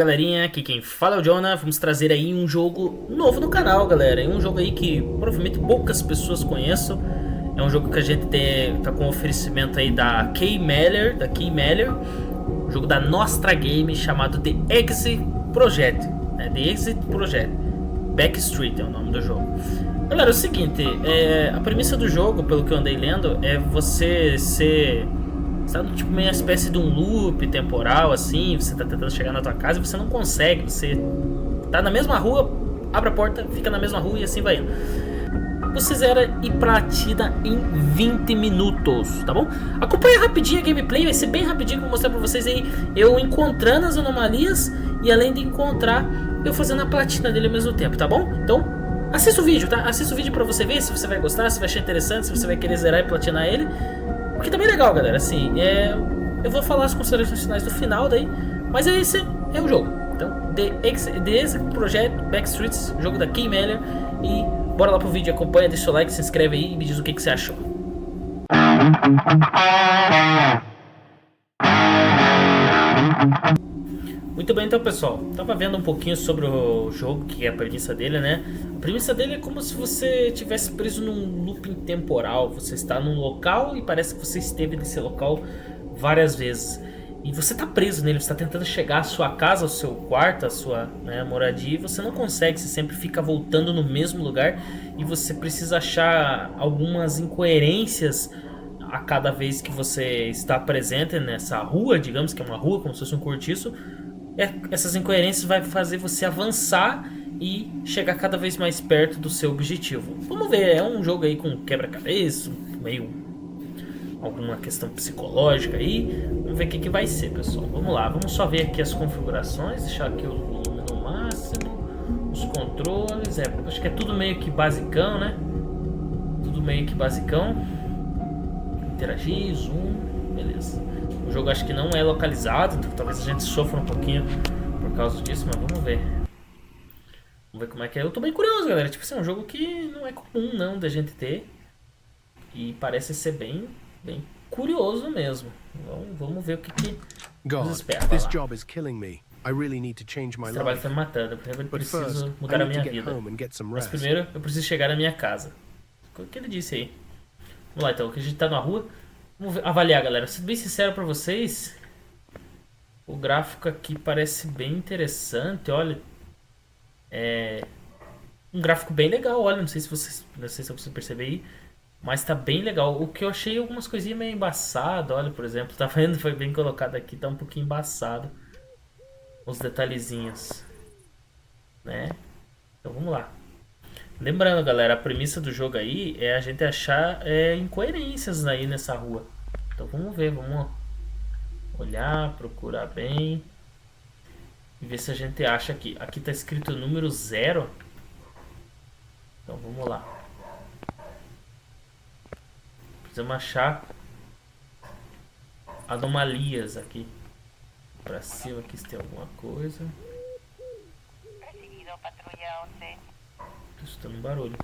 Galerinha, aqui quem fala é o Jonah. Vamos trazer aí um jogo novo no canal, galera. É um jogo aí que provavelmente poucas pessoas conheçam. É um jogo que a gente tá com oferecimento aí da Keymeller, um jogo da Nostra Game chamado The Exit Project, né? The Exit Project Backstreet é o nome do jogo. Galera, é o seguinte, a premissa do jogo, pelo que eu andei lendo, é você ser... Você tá tipo meio uma espécie de um loop temporal, assim. Você tá tentando chegar na tua casa e você não consegue. Você tá na mesma rua, abre a porta, fica na mesma rua e assim vai indo. Você zera e platina em 20 minutos, tá bom? Acompanha rapidinho a gameplay, vai ser bem rapidinho que eu vou mostrar pra vocês aí eu encontrando as anomalias e além de encontrar, eu fazendo a platina dele ao mesmo tempo, tá bom? Então, assista o vídeo, tá? Assista o vídeo pra você ver se você vai gostar, se vai achar interessante, se você vai querer zerar e platinar ele. Porque tá bem legal, galera, assim, eu vou falar as considerações finais do final daí, mas esse é o jogo. Então, The Exit Project Backstreets, jogo da Keymeller, e bora lá pro vídeo, acompanha, deixa o seu like, se inscreve aí e me diz o que você achou. Muito bem, então, pessoal, tava vendo um pouquinho sobre o jogo, que é a premissa dele, né? A premissa dele é como se você estivesse preso num looping temporal. Você está num local e parece que você esteve nesse local várias vezes. E você está preso nele, você está tentando chegar à sua casa, ao seu quarto, à sua, né, moradia, e você não consegue, você sempre fica voltando no mesmo lugar e você precisa achar algumas incoerências a cada vez que você está presente nessa rua, digamos que é uma rua, como se fosse um cortiço. Essas incoerências vai fazer você avançar e chegar cada vez mais perto do seu objetivo. Vamos ver, é um jogo aí com quebra-cabeça, meio alguma questão psicológica aí. Vamos ver o que vai ser, pessoal. Vamos lá, vamos só ver aqui as configurações, deixar aqui o volume no máximo, os controles, acho que é tudo meio que basicão, né? Tudo meio que basicão. Interagir, zoom, beleza. O jogo acho que não é localizado, então talvez a gente sofra um pouquinho por causa disso, mas vamos ver. Vamos ver como é que é. Eu tô bem curioso, galera. Tipo assim, é um jogo que não é comum não da gente ter. E parece ser bem curioso mesmo. Vamos ver o que nos God, espera. Vai this lá. job is killing me. I really need to change my Esse trabalho life. tá me matando. Eu But first, preciso I mudar a need to minha get vida. home and get some Mas rest. primeiro eu preciso chegar na minha casa. O que ele disse aí? Vamos lá então, que a gente tá na rua. Vamos avaliar, galera. Sendo bem sincero pra vocês, o gráfico aqui parece bem interessante. Olha, é um gráfico bem legal. Olha, não sei se você percebeu aí, mas tá bem legal. O que eu achei algumas coisinhas meio embaçado. Olha, por exemplo, tá vendo? Foi bem colocado aqui, tá um pouquinho embaçado os detalhezinhos, né? Então vamos lá. Lembrando, galera, a premissa do jogo aí é a gente achar incoerências aí nessa rua. Então vamos ver, vamos olhar, procurar bem e ver se a gente acha aqui. Aqui tá escrito número 0. Então vamos lá. Precisamos achar anomalias aqui. Pra cima aqui se tem alguma coisa. Recibido, patrulla 11. Tô escutando um barulho.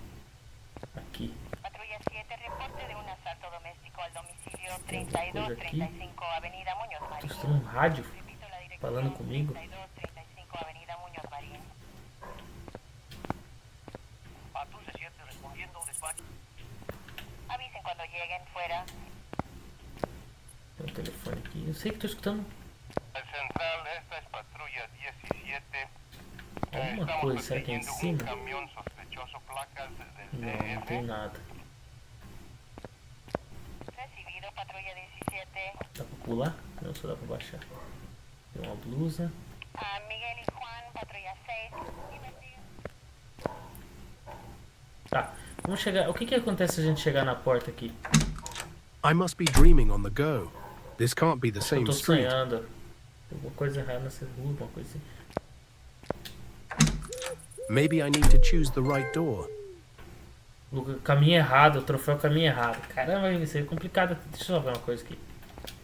Aqui. Patrulla 7, reporte de un asalto doméstico al domicilio Tem alguma coisa aqui. 3235 Avenida Muñoz Tô Marín. escutando um rádio Repito la dirección, falando comigo. 3235 Avenida Muñoz Marín. Patrulla 7 respondiendo un despacho. Avisen cuando lleguen fuera. Tem um telefone aqui. Eu sei que tô escutando Central, esta es patrulla 17. alguma coisa. Será que é em cima? Camión sospechoso, placas del Não tem DF. nada. Recibido, patrulla 17. Dá pra pular? Não, só dá pra baixar. Tem uma blusa. Miguel y Juan, patrulla 6. Investiga. Tá, vamos chegar. O que acontece se a gente chegar na porta aqui? I must be dreaming on the go. This can't be the Eu same tô street. sonhando. Tem alguma coisa errada nessa rua, alguma coisa assim. Maybe I need to choose the right door. O caminho errado, o troféu caminho errado. Caramba, isso aí é complicado. Deixa eu só ver uma coisa aqui.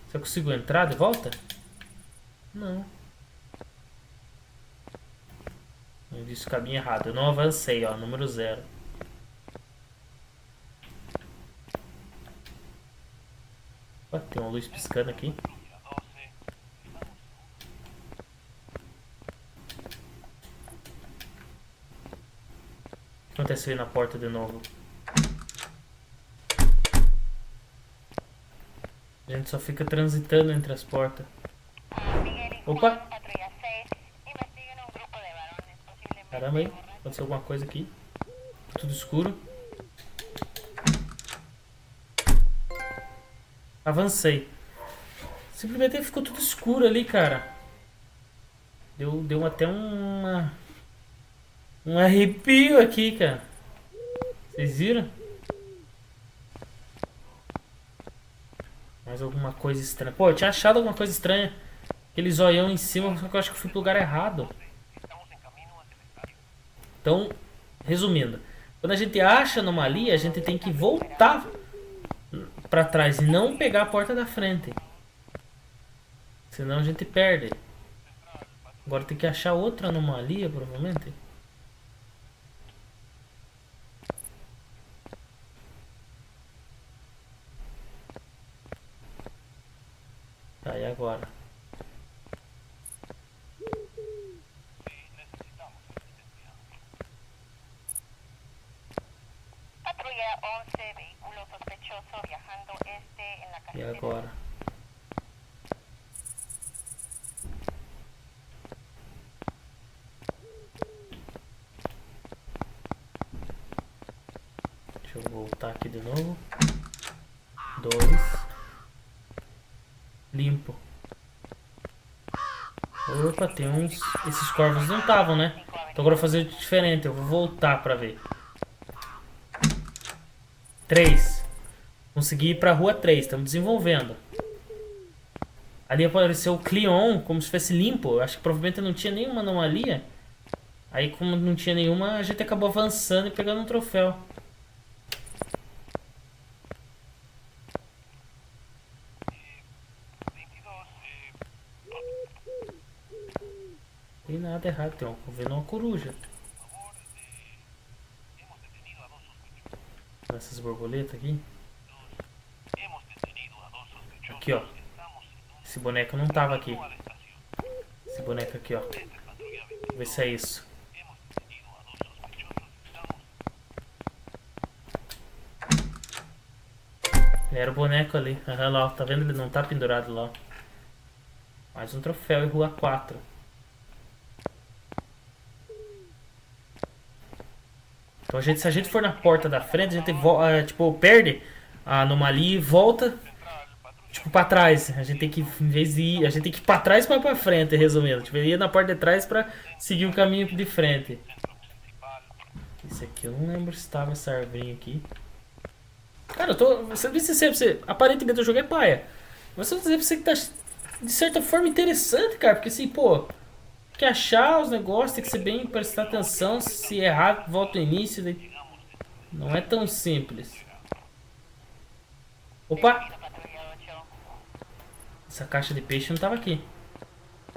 Se eu consigo entrar de volta? Não. Eu disse caminho errado. Eu não avancei, ó. Número 0. Ó, tem uma luz piscando aqui. acontece aí na porta de novo. A gente só fica transitando entre as portas. Miguel y Opa! Juan, patrulla 6, investiguen un grupo de varones, posiblemente Caramba aí, borrachos. aconteceu alguma coisa aqui. Tudo escuro. Avancei. Simplesmente ficou tudo escuro ali, cara. Deu até um arrepio aqui, cara. Vocês viram? Mais alguma coisa estranha. Pô, eu tinha achado alguma coisa estranha. Aquele zoião em cima, só que eu acho que eu fui pro lugar errado. Então, resumindo. Quando a gente acha anomalia, a gente tem que voltar pra trás e não pegar a porta da frente. Senão a gente perde. Agora tem que achar outra anomalia, provavelmente. Tá, e agora? Patrulla 11, vehículo sospechoso viajando este en la E carretera. agora? Deixa eu voltar aqui de novo. 2. Limpo. Opa, tem uns... Esses corvos não estavam, né? Então agora eu vou fazer diferente. Eu vou voltar pra ver. 3. Consegui ir pra rua 3. Estamos desenvolvendo. Ali apareceu o Cleon, como se fosse limpo. Eu acho que provavelmente não tinha nenhuma anomalia. Aí como não tinha nenhuma, a gente acabou avançando e pegando um troféu. Tem nada errado, tem vendo uma coruja. Essas borboletas aqui. Aqui, ó. Esse boneco não tava aqui. Esse boneco aqui, ó. Vou ver se é isso. Era o boneco ali. Aham, lá, ó. Tá vendo? Ele não tá pendurado lá. Mais um troféu em rua 4. Então se a gente for na porta da frente, a gente tipo, perde a anomalia e volta tipo pra trás. A gente tem que, em vez de ir, a gente tem que ir pra trás pra frente, resumindo. Tipo, ia na porta de trás pra seguir o caminho de frente. Esse aqui eu não lembro se tava essa árvore aqui. Cara, eu tô. Você disse sempre, aparentemente o jogo é paia. Mas eu vou dizer pra você que tá de certa forma interessante, cara. Porque assim, pô. Tem que achar os negócios, tem que ser bem, prestar atenção. Se errar, volta ao início. Daí... Não é tão simples. Opa! Patrulla 8, Essa caixa de peixe não tava aqui.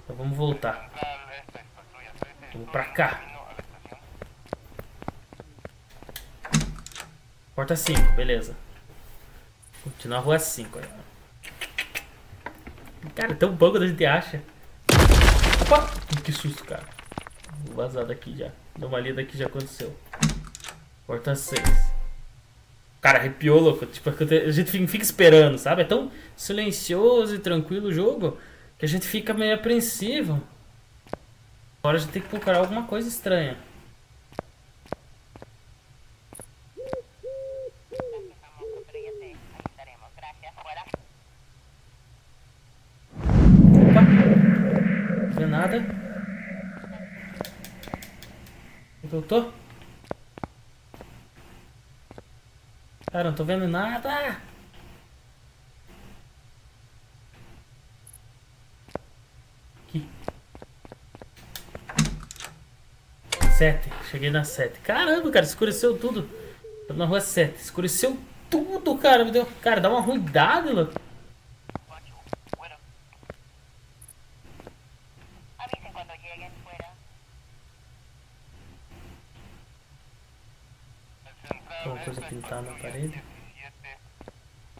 Então vamos voltar. Central, esta es patrulla 13. Vamos pra cá. Camino a la estación. Porta 5, beleza. Continuar a rua 5. Cara, é tão bom quando a gente acha. Opa! Que susto, cara. Vou vazar daqui já. Dá uma lida aqui, já aconteceu. Porta 6. Cara, arrepiou, louco. Tipo, a gente fica esperando, sabe? É tão silencioso e tranquilo o jogo que a gente fica meio apreensivo. Agora a gente tem que procurar alguma coisa estranha. empezamos patrulla 6, ahí estaremos, gracias, fuera. Opa! Não vê nada. Onde eu tô? Cara, não tô vendo nada. Aqui. 7. Cheguei na 7. Caramba, cara, escureceu tudo. Tô na rua 7. Escureceu tudo, cara. Me deu... Cara, dá uma ruidade, louco. Avisen cuando lleguen fuera. Central, Alguma coisa esta es pintada na patrulla parede.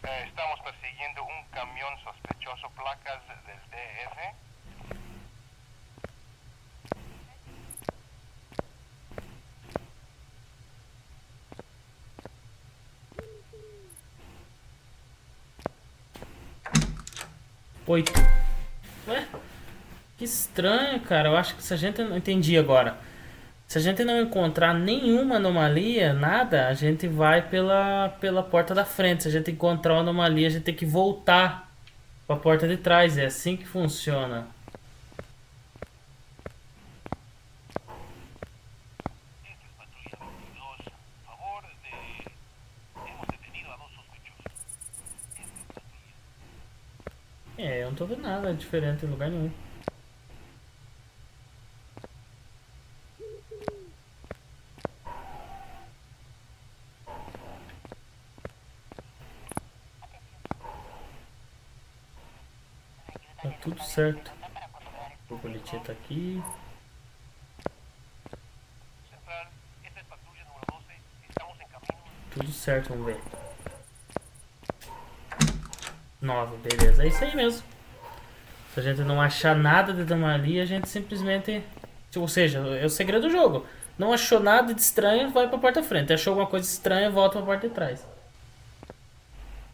17. Estamos persiguiendo un camión sospechoso, placas del DF. 8. Ué? Que estranho, cara. Eu acho que se a gente não entendi agora. Se a gente não encontrar nenhuma anomalia, nada, a gente vai pela porta da frente. Se a gente encontrar uma anomalia, a gente tem que voltar pra porta de trás. É assim que funciona. Esta es patrulla 22. Favor de... Hemos detenido a 2 sospechosos. Esta es patrulla. É, eu não tô vendo nada diferente em lugar nenhum. Tá tudo certo. O boletim tá aqui. Central, esta es patrulla número 12. Estamos en camino. Tudo certo, vamos ver. 9, beleza. É isso aí mesmo. Se a gente não achar nada de anomalia, a gente simplesmente... Ou seja, é o segredo do jogo. Não achou nada de estranho, vai pra porta da frente. Achou alguma coisa estranha, volta pra porta de trás.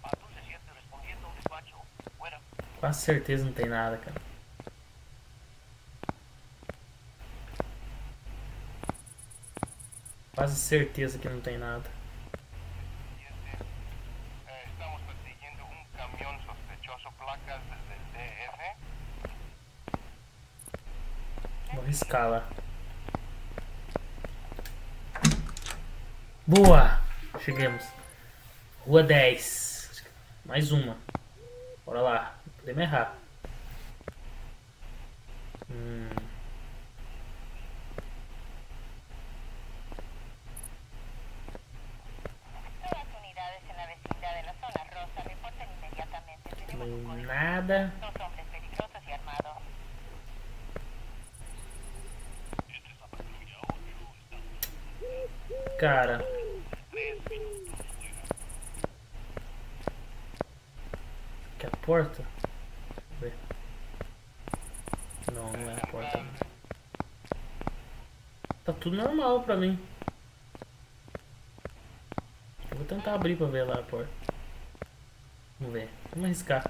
Patrulla 7 respondiendo a un despacho. Fuera. Quase certeza não tem nada, cara. Quase certeza que não tem nada. 7. Estamos persiguiendo un camión sospechoso, placas del DF. Vou arriscar lá. Boa! Chegamos. Rua 10. Mais uma. Bora lá. Não podemos errar. Todas unidades en la vecindad de la zona rosa reporten inmediatamente. Tenemos un código. Nada. 2 hombres peligrosos y armados. Cara. Aqui é a porta? Deixa eu ver. Não, não é a porta. Não. Tá tudo normal pra mim. Eu vou tentar abrir pra ver lá a porta. Vamos ver. Vamos arriscar.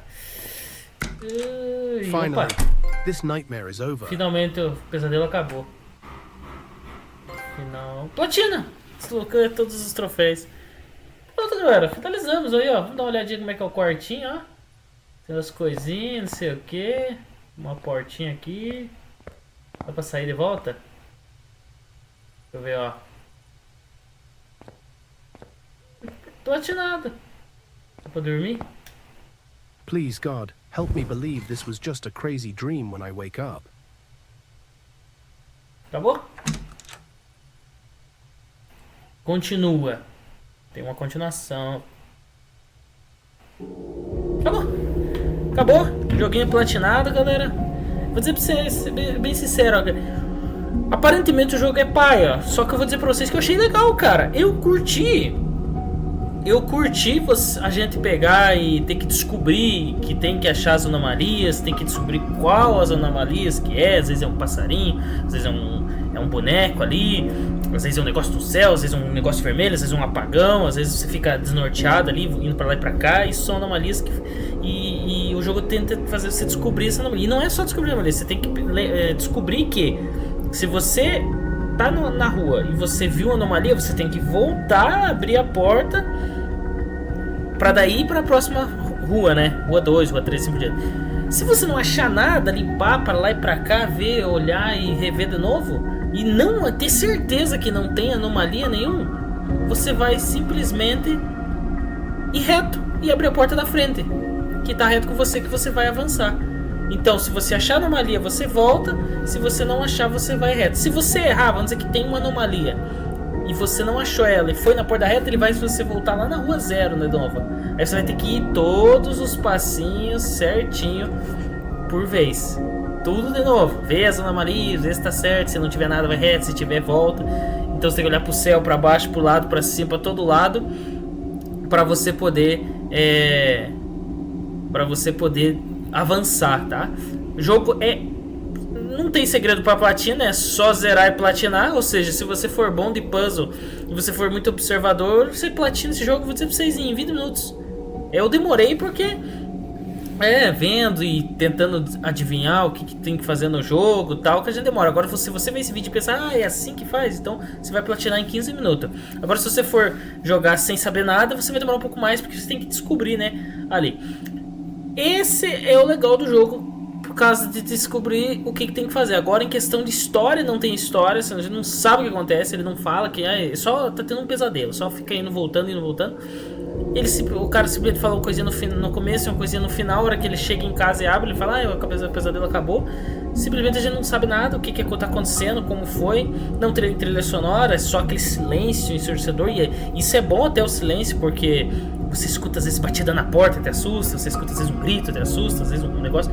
Opa! Finally, this nightmare is over. Finalmente o pesadelo acabou. Final. Platina! Deslocou todos os troféus. Pronto, galera. Finalizamos aí, ó. Vamos dar uma olhadinha como é que é o quartinho, ó. Tem umas coisinhas, não sei o que. Uma portinha aqui. Dá pra sair de volta? Deixa eu ver, ó. Platinado. Dá pra dormir? Please, God, help me believe this was just a crazy dream when I wake up. Acabou? Continua. Tem uma continuação. Acabou. Acabou. Joguinho platinado, galera. Vou dizer pra vocês, ser bem sincero, ó. Aparentemente o jogo é paia. Só que eu vou dizer pra vocês que eu achei legal, cara. Eu curti a gente pegar e ter que descobrir que tem que achar as anomalias, tem que descobrir qual as anomalias que é. Às vezes é um passarinho, às vezes é um boneco ali, às vezes é um negócio do céu, às vezes é um negócio vermelho, às vezes é um apagão, às vezes você fica desnorteado ali, indo pra lá e pra cá. Isso são anomalias que... E o jogo tenta fazer você descobrir essa anomalia. E não é só descobrir a anomalia, você tem que descobrir que se você tá na rua e você viu uma anomalia, você tem que voltar, abrir a porta pra daí ir pra próxima rua, né? Rua 2, rua 3, assim por diante. Se você não achar nada, limpar pra lá e pra cá, ver, olhar e rever de novo, e não ter certeza que não tem anomalia nenhum, você vai simplesmente ir reto e abrir a porta da frente, que tá reto com você, que você vai avançar. Então, se você achar anomalia, você volta. Se você não achar, você vai reto. Se você errar, vamos dizer que tem uma anomalia e você não achou ela e foi na porta reta, ele vai você voltar lá na rua 0, né, nova. Aí você vai ter que ir todos os passinhos certinho por vez. Tudo de novo. Vê as anomalias, vê se tá certo. Se não tiver nada, vai reto. Se tiver, volta. Então você tem que olhar pro céu, pra baixo, pro lado, pra cima, pra todo lado, pra você poder avançar, tá? O jogo não tem segredo pra platina, é só zerar e platinar. Ou seja, se você for bom de puzzle e você for muito observador, você platina esse jogo, vou dizer pra vocês, em 20 minutos. Eu demorei porque vendo e tentando adivinhar o que tem que fazer no jogo, tal, que a gente demora. Agora se você vê esse vídeo e pensar, é assim que faz, então você vai platinar em 15 minutos. Agora se você for jogar sem saber nada, você vai demorar um pouco mais, porque você tem que descobrir, né, ali. Esse é o legal do jogo, por causa de descobrir o que tem que fazer. Agora em questão de história, não tem história, a gente não sabe o que acontece, ele não fala, que só tá tendo um pesadelo, só fica indo voltando. O cara simplesmente fala uma coisinha no começo e uma coisinha no final. A hora que ele chega em casa e abre, ele fala, o pesadelo acabou. Simplesmente a gente não sabe nada, o que tá acontecendo, como foi. Não tem trilha sonora, é só aquele silêncio ensurdecedor. E isso é bom até o silêncio, porque você escuta às vezes batida na porta, te assusta. Você escuta às vezes um grito, te assusta. Às vezes um negócio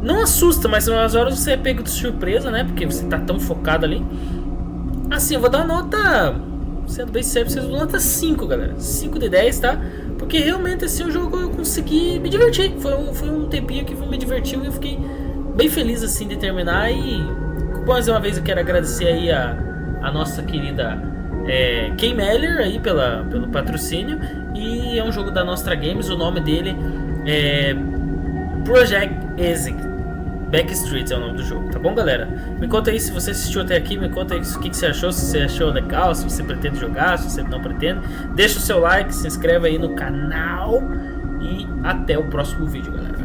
não assusta, mas umas horas você é pego de surpresa, né? Porque você tá tão focado ali. Assim, eu vou dar uma nota, sendo bem sério, vocês dão nota 5, galera. 5 de 10, tá? Porque realmente assim o jogo eu consegui me divertir. Foi um tempinho que me divertiu e eu fiquei bem feliz assim de terminar. E mais uma vez eu quero agradecer aí a nossa querida Kay Meller aí pelo patrocínio. E é um jogo da Nostra Games, o nome dele é Project Exit. Backstreet é o nome do jogo, tá bom, galera? Me conta aí se você assistiu até aqui, me conta aí o que você achou, se você achou legal, se você pretende jogar, se você não pretende. Deixa o seu like, se inscreve aí no canal e até o próximo vídeo, galera.